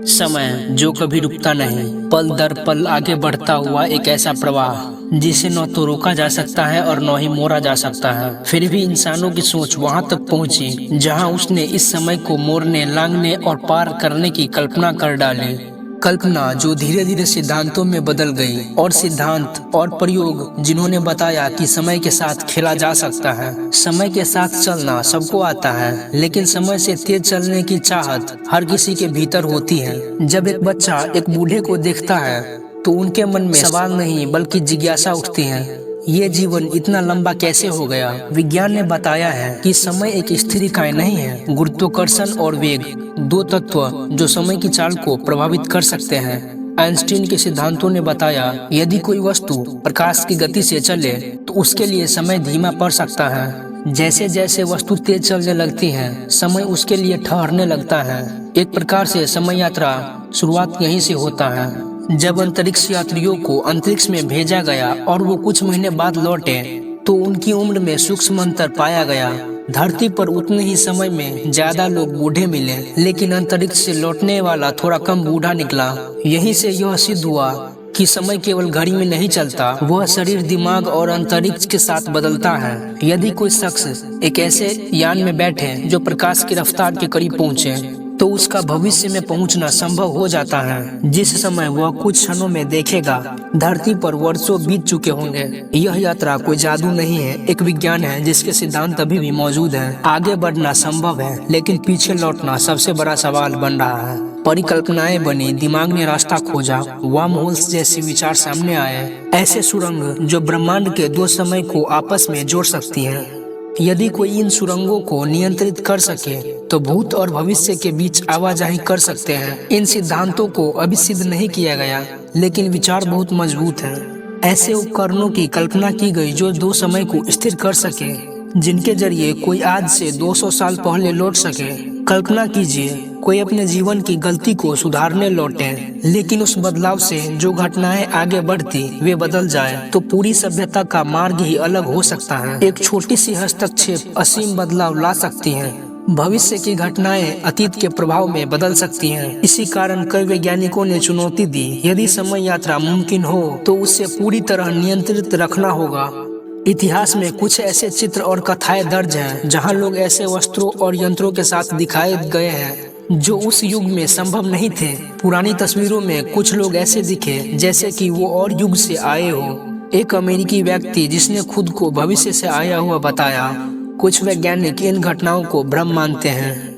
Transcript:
समय जो कभी रुकता नहीं, पल दर पल आगे बढ़ता हुआ एक ऐसा प्रवाह जिसे न तो रोका जा सकता है और न ही मोड़ा जा सकता है। फिर भी इंसानों की सोच वहां तक पहुंची जहां उसने इस समय को मोड़ने, लांघने और पार करने की कल्पना कर डाली। कल्पना जो धीरे धीरे सिद्धांतों में बदल गई, और सिद्धांत और प्रयोग जिन्होंने बताया कि समय के साथ खेला जा सकता है। समय के साथ चलना सबको आता है, लेकिन समय से तेज चलने की चाहत हर किसी के भीतर होती है। जब एक बच्चा एक बूढ़े को देखता है तो उनके मन में सवाल नहीं बल्कि जिज्ञासा उठती है, ये जीवन इतना लंबा कैसे हो गया। विज्ञान ने बताया है कि समय एक स्थिर इकाई नहीं है। गुरुत्वाकर्षण और वेग, दो तत्व जो समय की चाल को प्रभावित कर सकते हैं। आइंस्टीन के सिद्धांतों ने बताया, यदि कोई वस्तु प्रकाश की गति से चले तो उसके लिए समय धीमा पड़ सकता है। जैसे जैसे वस्तु तेज चलने लगती है, समय उसके लिए ठहरने लगता है। एक प्रकार से समय यात्रा शुरुआत यहीं से होता है। जब अंतरिक्ष यात्रियों को अंतरिक्ष में भेजा गया और वो कुछ महीने बाद लौटे तो उनकी उम्र में सूक्ष्म अंतर पाया गया। धरती पर उतने ही समय में ज्यादा लोग बूढ़े मिले, लेकिन अंतरिक्ष से लौटने वाला थोड़ा कम बूढ़ा निकला। यहीं से यह सिद्ध हुआ कि समय केवल घड़ी में नहीं चलता, वह शरीर, दिमाग और अंतरिक्ष के साथ बदलता है। यदि कोई शख्स एक ऐसे यान में बैठे जो प्रकाश की रफ्तार के करीब पहुंचे तो उसका भविष्य में पहुंचना संभव हो जाता है। जिस समय वह कुछ क्षणों में देखेगा, धरती पर वर्षों बीत चुके होंगे। यह यात्रा कोई जादू नहीं है, एक विज्ञान है जिसके सिद्धांत अभी भी मौजूद हैं। आगे बढ़ना संभव है, लेकिन पीछे लौटना सबसे बड़ा सवाल बन रहा है। परिकल्पनाएं बनी, दिमाग ने रास्ता खोजा, वर्म होल्स जैसे विचार सामने आए, ऐसे सुरंग जो ब्रह्मांड के दो समय को आपस में जोड़ सकती हैं। यदि कोई इन सुरंगों को नियंत्रित कर सके तो भूत और भविष्य के बीच आवाजाही कर सकते हैं। इन सिद्धांतों को अभी सिद्ध नहीं किया गया, लेकिन विचार बहुत मजबूत हैं। ऐसे उपकरणों की कल्पना की गई जो दो समय को स्थिर कर सके, जिनके जरिए कोई आज से 200 साल पहले लौट सके। कल्पना कीजिए, कोई अपने जीवन की गलती को सुधारने लौटे, लेकिन उस बदलाव से जो घटनाएं आगे बढ़ती वे बदल जाए तो पूरी सभ्यता का मार्ग ही अलग हो सकता है। एक छोटी सी हस्तक्षेप असीम बदलाव ला सकती है। भविष्य की घटनाएं अतीत के प्रभाव में बदल सकती हैं। इसी कारण कई वैज्ञानिकों ने चुनौती दी, यदि समय यात्रा मुमकिन हो तो उसे पूरी तरह नियंत्रित रखना होगा। इतिहास में कुछ ऐसे चित्र और कथाएं दर्ज हैं जहां लोग ऐसे वस्त्रों और यंत्रों के साथ दिखाए गए हैं जो उस युग में संभव नहीं थे। पुरानी तस्वीरों में कुछ लोग ऐसे दिखे जैसे कि वो और युग से आए हो। एक अमेरिकी व्यक्ति जिसने खुद को भविष्य से आया हुआ बताया। कुछ वैज्ञानिक इन घटनाओं को भ्रम मानते हैं।